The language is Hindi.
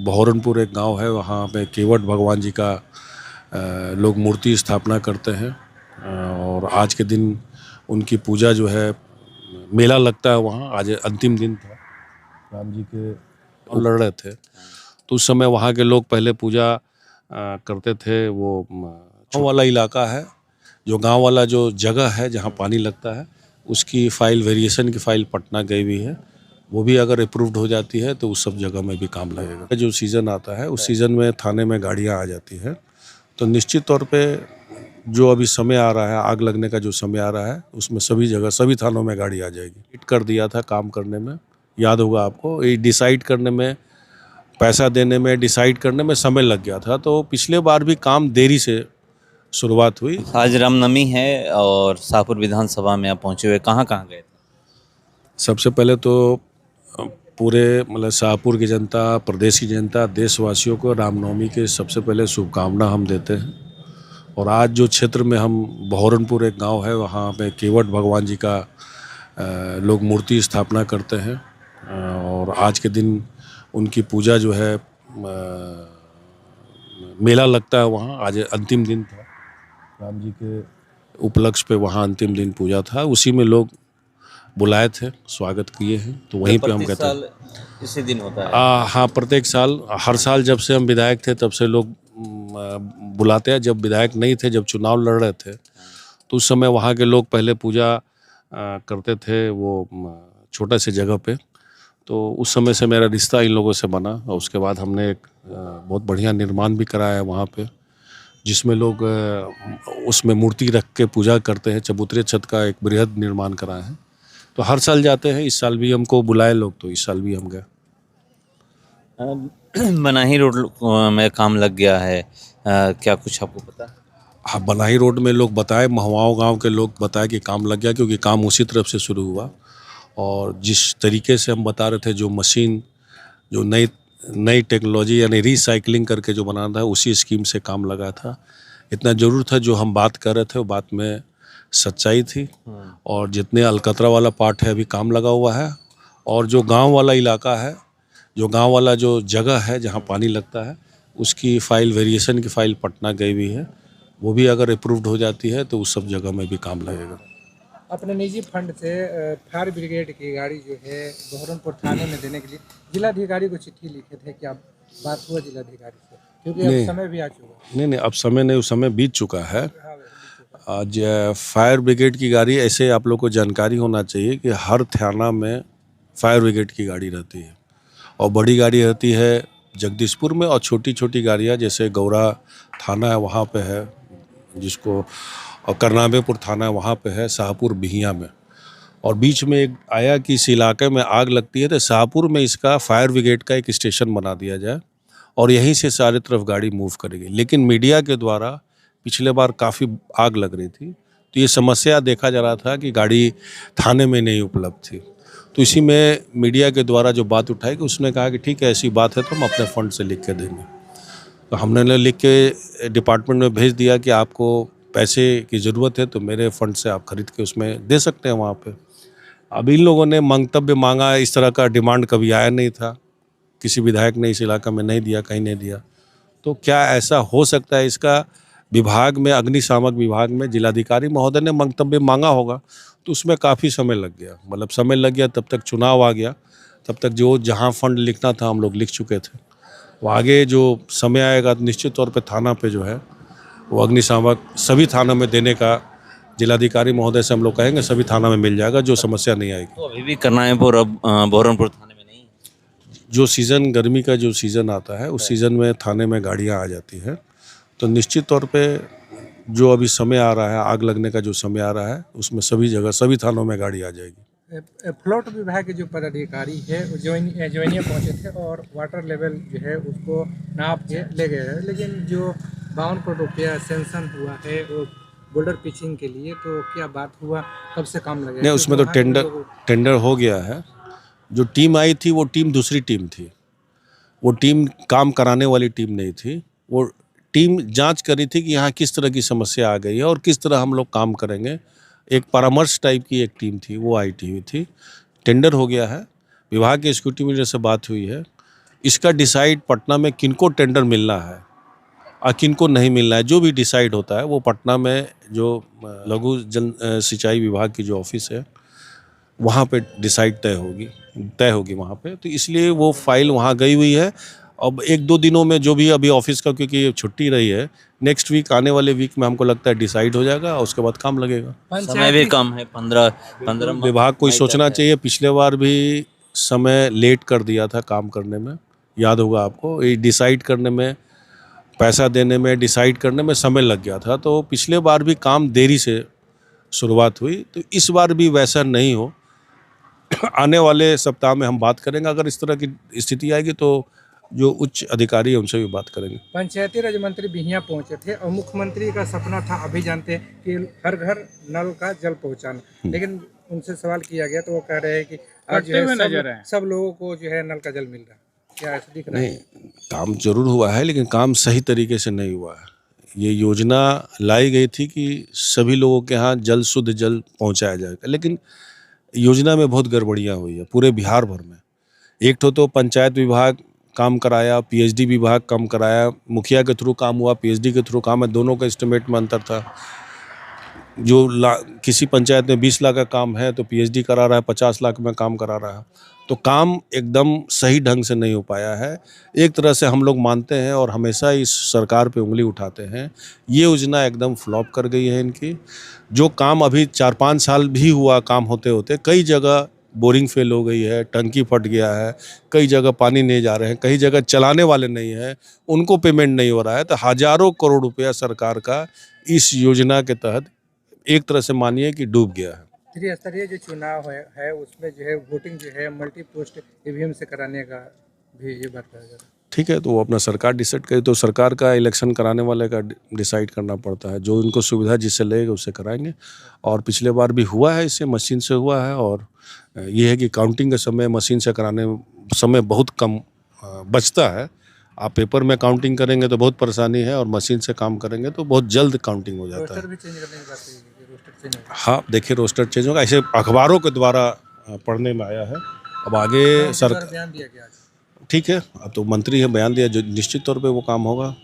बहोरनपुर एक गांव है, वहाँ पे केवट भगवान जी का लोग मूर्ति स्थापना करते हैं और आज के दिन उनकी पूजा जो है, मेला लगता है वहाँ। आज अंतिम दिन था, राम जी के लड़ रहे थे तो उस समय वहाँ के लोग पहले पूजा करते थे। वो गाँव वाला इलाका है, जो गांव वाला जो जगह है जहाँ पानी लगता है, उसकी फ़ाइल वेरिएशन की फ़ाइल पटना गई हुई है। वो भी अगर अप्रूव्ड हो जाती है तो उस सब जगह में भी काम लगेगा। जो सीज़न आता है उस सीज़न में थाने में गाड़ियाँ आ जाती हैं, तो निश्चित तौर पे जो अभी समय आ रहा है, आग लगने का जो समय आ रहा है, उसमें सभी जगह सभी थानों में गाड़ी आ जाएगी। हिट कर दिया था काम करने में, याद होगा आपको, ये डिसाइड करने में, पैसा देने में, डिसाइड करने में समय लग गया था। तो पिछले बार भी काम देरी से शुरुआत हुई। आज रामनवमी है और शाहपुर विधानसभा में आप पहुंचे हुए, कहाँ कहाँ गए थे? सबसे पहले तो पूरे मतलब शाहपुर की जनता, प्रदेश की जनता, देशवासियों को रामनवमी के सबसे पहले शुभकामना हम देते हैं। और आज जो क्षेत्र में हम, बहोरनपुर एक गांव है, वहाँ पे केवट भगवान जी का लोग मूर्ति स्थापना करते हैं और आज के दिन उनकी पूजा जो है, मेला लगता है वहाँ। आज अंतिम दिन था, राम जी के उपलक्ष्य पे वहाँ अंतिम दिन पूजा था। उसी में लोग बुलाए थे, स्वागत किए हैं, तो वहीं पे हम कहते हैं इसी दिन होता है। हाँ, प्रत्येक साल, हर साल जब से हम विधायक थे तब से लोग बुलाते हैं। जब विधायक नहीं थे, जब चुनाव लड़ रहे थे, तो उस समय वहाँ के लोग पहले पूजा करते थे वो छोटा से जगह पे। तो उस समय से मेरा रिश्ता इन लोगों से बना और उसके बाद हमने एक बहुत बढ़िया निर्माण भी कराया है वहाँ पे, जिसमें लोग उसमें मूर्ति रख के पूजा करते हैं। चबूतरे छत का एक बृहद निर्माण कराए हैं, तो हर साल जाते हैं। इस साल भी हमको बुलाए लोग, तो इस साल भी हम गए। बनाही रोड में काम लग गया है, क्या कुछ आपको पता है? हाँ, बनाही रोड में लोग बताए, महुआओं गांव के लोग बताए कि काम लग गया, क्योंकि काम उसी तरफ से शुरू हुआ। और जिस तरीके से हम बता रहे थे, जो मशीन, जो नई नई टेक्नोलॉजी यानी रिसाइकलिंग करके जो बनाना था, उसी स्कीम से काम लगा था। इतना ज़रूर था, जो हम बात कर रहे थे वो बात में सच्चाई थी। और जितने अलकतरा वाला पार्ट है अभी काम लगा हुआ है, और जो गांव वाला इलाका है, जो गांव वाला जो जगह है जहां पानी लगता है, उसकी फ़ाइल वेरिएशन की फ़ाइल पटना गई हुई है। वो भी अगर अप्रूव्ड हो जाती है तो उस सब जगह में भी काम लगेगा। अपने निजी फंड से फायर ब्रिगेड की गाड़ी जो है बहरमपुर थाने में देने के लिए जिलाधिकारी को चिट्ठी लिखे थे, क्या बात हुआ जिलाधिकारी से? क्योंकि अब समय भी आ चुका है। नहीं, अब समय नहीं, उस समय बीत चुका है। आज फायर ब्रिगेड की गाड़ी, ऐसे आप लोग को जानकारी होना चाहिए कि हर थाना में फायर ब्रिगेड की गाड़ी रहती है, और बड़ी गाड़ी रहती है जगदीशपुर में, और छोटी छोटी गाड़ियाँ जैसे गौरा थाना है वहाँ पे है, जिसको, और करनामेपुर थाना है वहाँ पे है, शाहपुर बिहिया में। और बीच में एक आया कि इस इलाके में आग लगती है तो शाहपुर में इसका फायर ब्रिगेड का एक स्टेशन बना दिया जाए और यहीं से सारे तरफ गाड़ी मूव करेगी। लेकिन मीडिया के द्वारा पिछले बार काफ़ी आग लग रही थी, तो ये समस्या देखा जा रहा था कि गाड़ी थाने में नहीं उपलब्ध थी। तो इसी में मीडिया के द्वारा जो बात उठाई कि उसने कहा कि ठीक है, ऐसी बात है तो हम अपने फंड से लिख के देंगे। तो हमने लिख के डिपार्टमेंट में भेज दिया कि आपको पैसे की ज़रूरत है तो मेरे फंड से आप खरीद के उसमें दे सकते हैं वहाँ पे। अब इन लोगों ने मंतव्य मांगा, इस तरह का डिमांड कभी आया नहीं था, किसी विधायक ने इस इलाका में नहीं दिया, कहीं नहीं दिया। तो क्या ऐसा हो सकता है? इसका विभाग में, अग्निशामक विभाग में जिलाधिकारी महोदय ने मंतव्य मांगा होगा, तो उसमें काफ़ी समय लग गया। मतलब समय लग गया, तब तक चुनाव आ गया, तब तक जो जहाँ फंड लिखना था हम लोग लिख चुके थे। वो आगे जो समय आएगा तो निश्चित तौर पे थाना पे जो है वो अग्निशामक सभी थानों में देने का जिलाधिकारी महोदय से हम लोग कहेंगे, सभी थाना में मिल जाएगा, जो समस्या नहीं आएगी। तो अभी भी करनाईपुर, अब बहरमपुर थाने में नहीं है? जो सीज़न, गर्मी का जो सीज़न आता है उस सीज़न में थाने में गाड़ियाँ आ जाती हैं, तो निश्चित तौर पे जो अभी समय आ रहा है, आग लगने का जो समय आ रहा है, उसमें सभी जगह सभी थानों में गाड़ी आ जाएगी। फ्लोट विभाग के जो पदाधिकारी है ज्वाइनिया पहुंचे थे और वाटर लेवल जो है उसको नाप के ले गए हैं, लेकिन जो 52 करोड़ रुपया सेंक्शन हुआ है वो बोल्डर पिचिंग के लिए, तो क्या बात हुआ, कब से काम लगेगा? नहीं, उसमें तो टेंडर हो गया है। जो टीम आई थी वो टीम दूसरी टीम थी, वो टीम काम कराने वाली टीम नहीं थी। वो टीम जांच करी थी कि यहाँ किस तरह की समस्या आ गई है और किस तरह हम लोग काम करेंगे। एक परामर्श टाइप की एक टीम थी, वो आई हुई थी। टेंडर हो गया है, विभाग के एग्जीक्यूटिव इंजीनियर से बात हुई है, इसका डिसाइड पटना में किनको टेंडर मिलना है और किनको नहीं मिलना है, जो भी डिसाइड होता है वो पटना में जो लघु जल सिंचाई विभाग की जो ऑफिस है वहाँ पे डिसाइड तय होगी वहाँ पे। तो इसलिए वो फाइल वहाँ गई हुई है। अब 1-2 दिनों में जो भी अभी ऑफिस का, क्योंकि छुट्टी रही है, नेक्स्ट वीक आने वाले वीक में हमको लगता है डिसाइड हो जाएगा और उसके बाद काम लगेगा। समय भी कम है, 15 विभाग को सोचना चाहिए, पिछले बार भी समय लेट कर दिया था काम करने में, याद होगा आपको, ये डिसाइड करने में, पैसा देने में, डिसाइड करने में समय लग गया था। तो पिछले बार भी काम देरी से शुरुआत हुई, तो इस बार भी वैसा नहीं हो। आने वाले सप्ताह में हम बात करेंगे, अगर इस तरह की स्थिति आएगी तो जो उच्च अधिकारी है उनसे भी बात करेंगे। पंचायती राज मंत्री बिहियां पहुंचे थे और मुख्यमंत्री का सपना था, अभी जानते हैं, कि हर घर नल का जल पहुंचाना, लेकिन उनसे सवाल किया गया तो वो कह रहे हैं कि आज जो है सब लोगों को जो है नल का जल मिल रहा है। क्या ऐसा दिख रहा है? नहीं, काम जरूर हुआ है, लेकिन काम सही तरीके से नहीं हुआ है। ये योजना लाई गई थी कि सभी लोगों के यहाँ शुद्ध जल पहुंचाया जाएगा, लेकिन योजना में बहुत गड़बड़ियाँ हुई है पूरे बिहार भर में। एक तो पंचायत विभाग काम कराया, पीएचडी विभाग काम कराया, मुखिया के थ्रू काम हुआ, पीएचडी के थ्रू काम है, दोनों का एस्टिमेट में अंतर था। जो किसी पंचायत में 20 लाख का काम है तो पीएचडी करा रहा है 50 लाख में काम करा रहा है, तो काम एकदम सही ढंग से नहीं हो पाया है। एक तरह से हम लोग मानते हैं और हमेशा इस सरकार पे उंगली उठाते हैं, ये योजना एकदम फ्लॉप कर गई है इनकी। जो काम अभी 4-5 साल भी हुआ काम होते होते, कई जगह बोरिंग फेल हो गई है, टंकी फट गया है, कई जगह पानी नहीं जा रहे हैं, कई जगह चलाने वाले नहीं हैं, उनको पेमेंट नहीं हो रहा है। तो हज़ारों करोड़ रुपया सरकार का इस योजना के तहत एक तरह से मानिए कि डूब गया है। त्रिस्तरीय जो चुनाव है उसमें जो है वोटिंग जो है मल्टी पोस्ट ईवीएम से कराने का भी ये बात है। ठीक है, तो वो अपना सरकार डिसाइड करे, तो सरकार का इलेक्शन कराने वाले का डिसाइड करना पड़ता है। जो इनको सुविधा जिससे लगेगा उससे कराएंगे। और पिछले बार भी हुआ है, इससे मशीन से हुआ है, और ये है कि काउंटिंग के समय मशीन से कराने समय बहुत कम बचता है। आप पेपर में काउंटिंग करेंगे तो बहुत परेशानी है, और मशीन से काम करेंगे तो बहुत जल्द काउंटिंग हो जाता है। रोस्टर भी चेंज करने की बात है, रोस्टर चेंज होगा। हाँ, देखिए रोस्टर चेंज होगा, ऐसे अखबारों के द्वारा पढ़ने में आया है। अब आगे बयान दिया गया आज। ठीक है, अब तो मंत्री है, बयान दिया, जो निश्चित तौर पे वो काम होगा।